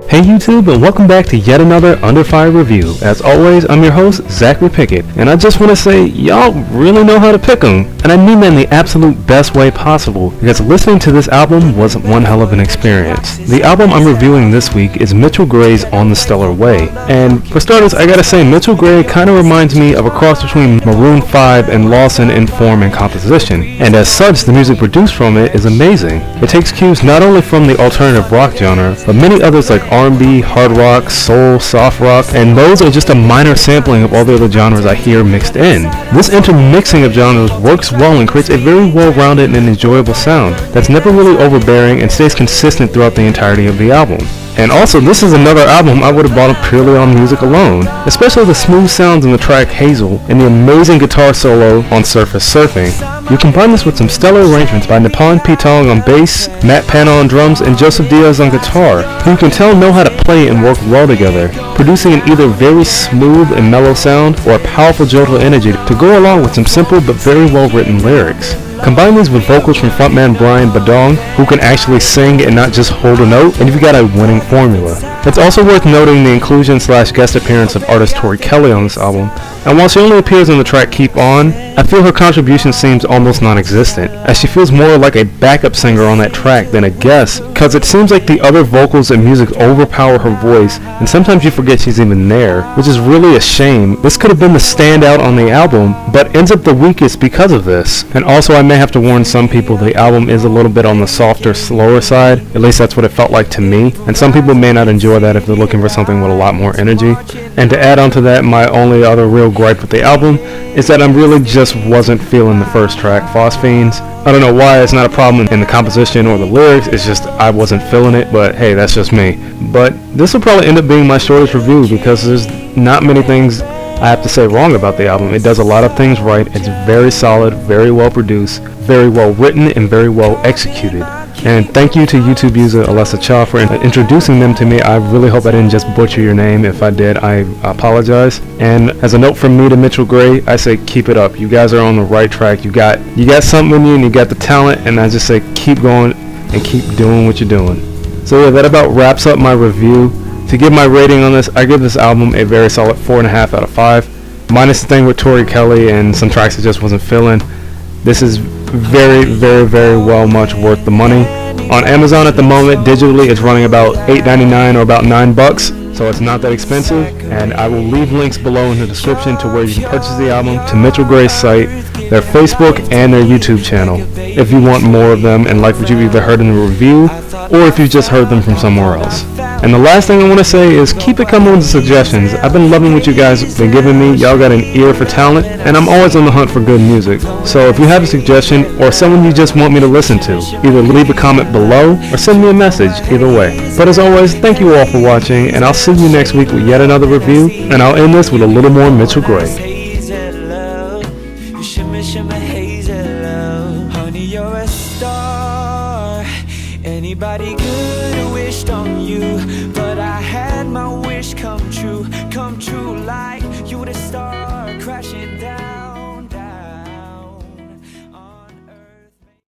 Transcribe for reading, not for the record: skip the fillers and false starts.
Hey YouTube, and welcome back to yet another Under Fire review. As always, I'm your host, Zachary Pickett, and I just want to say, y'all really know how to pick 'em, and I mean that in the absolute best way possible, because listening to this album was one hell of an experience. The album I'm reviewing this week is Mitchell Gray's On the Stellar Way, and for starters, I gotta say, Mitchell Gray kinda reminds me of a cross between Maroon 5 and Lawson in form and composition, and as such, the music produced from it is amazing. It takes cues not only from the alternative rock genre, but many others like R&B, hard rock, soul, soft rock, and those are just a minor sampling of all the other genres I hear mixed in. This intermixing of genres works well and creates a very well-rounded and enjoyable sound that's never really overbearing and stays consistent throughout the entirety of the album. And also, this is another album I would have bought purely on music alone, especially the smooth sounds in the track Hazel and the amazing guitar solo on Surface Surfing. You combine this with some stellar arrangements by Nippon Pitong on bass, Matt Pana on drums, and Joseph Diaz on guitar, who you can tell know how to play and work well together, producing an either very smooth and mellow sound or a powerful jolt of energy to go along with some simple but very well written lyrics. Combine these with vocals from frontman Brian Badong, who can actually sing and not just hold a note, and you've got a winning formula. It's also worth noting the inclusion/guest appearance of artist Tori Kelly on this album, and while she only appears on the track Keep On, I feel her contribution seems almost non-existent, as she feels more like a backup singer on that track than a guest, cause it seems like the other vocals and music overpower her voice, and sometimes you forget she's even there, which is really a shame. This could have been the standout on the album, but ends up the weakest because of this. And also, I may have to warn some people the album is a little bit on the softer, slower side, at least that's what it felt like to me, and some people may not enjoy that if they're looking for something with a lot more energy. And to add on to that, my only other real gripe with the album is that I really just wasn't feeling the first track, Phosphenes. I don't know why, it's not a problem in the composition or the lyrics, it's just I wasn't feeling it, but hey, that's just me. But this will probably end up being my shortest review because there's not many things I have to say wrong about the album. It does a lot of things right, it's very solid, very well produced, very well written, and very well executed. And thank you to YouTube user Alessa Cha for introducing them to me. I really hope I didn't just butcher your name. If I did, I apologize. And as a note from me to Mitchell Gray, I say keep it up. You guys are on the right track. You got something in you and you got the talent, and I just say keep going and keep doing what you're doing. So yeah, that about wraps up my review. To give my rating on this, I give this album a very solid 4.5 out of 5. Minus the thing with Tori Kelly and some tracks I just wasn't feeling. This is very, very, very well much worth the money. On Amazon at the moment, digitally, it's running about $8.99 or about $9, so it's not that expensive. And I will leave links below in the description to where you can purchase the album, to Mitchell Gray's site, their Facebook, and their YouTube channel, if you want more of them and like what you've either heard in the review, or if you just heard them from somewhere else. And the last thing I want to say is keep it coming with the suggestions. I've been loving what you guys have been giving me. Y'all got an ear for talent, and I'm always on the hunt for good music. So if you have a suggestion or someone you just want me to listen to, either leave a comment below or send me a message, either way. But as always, thank you all for watching, and I'll see you next week with yet another review, and I'll end this with a little more Mitchell Gray. Anybody could have wished on you,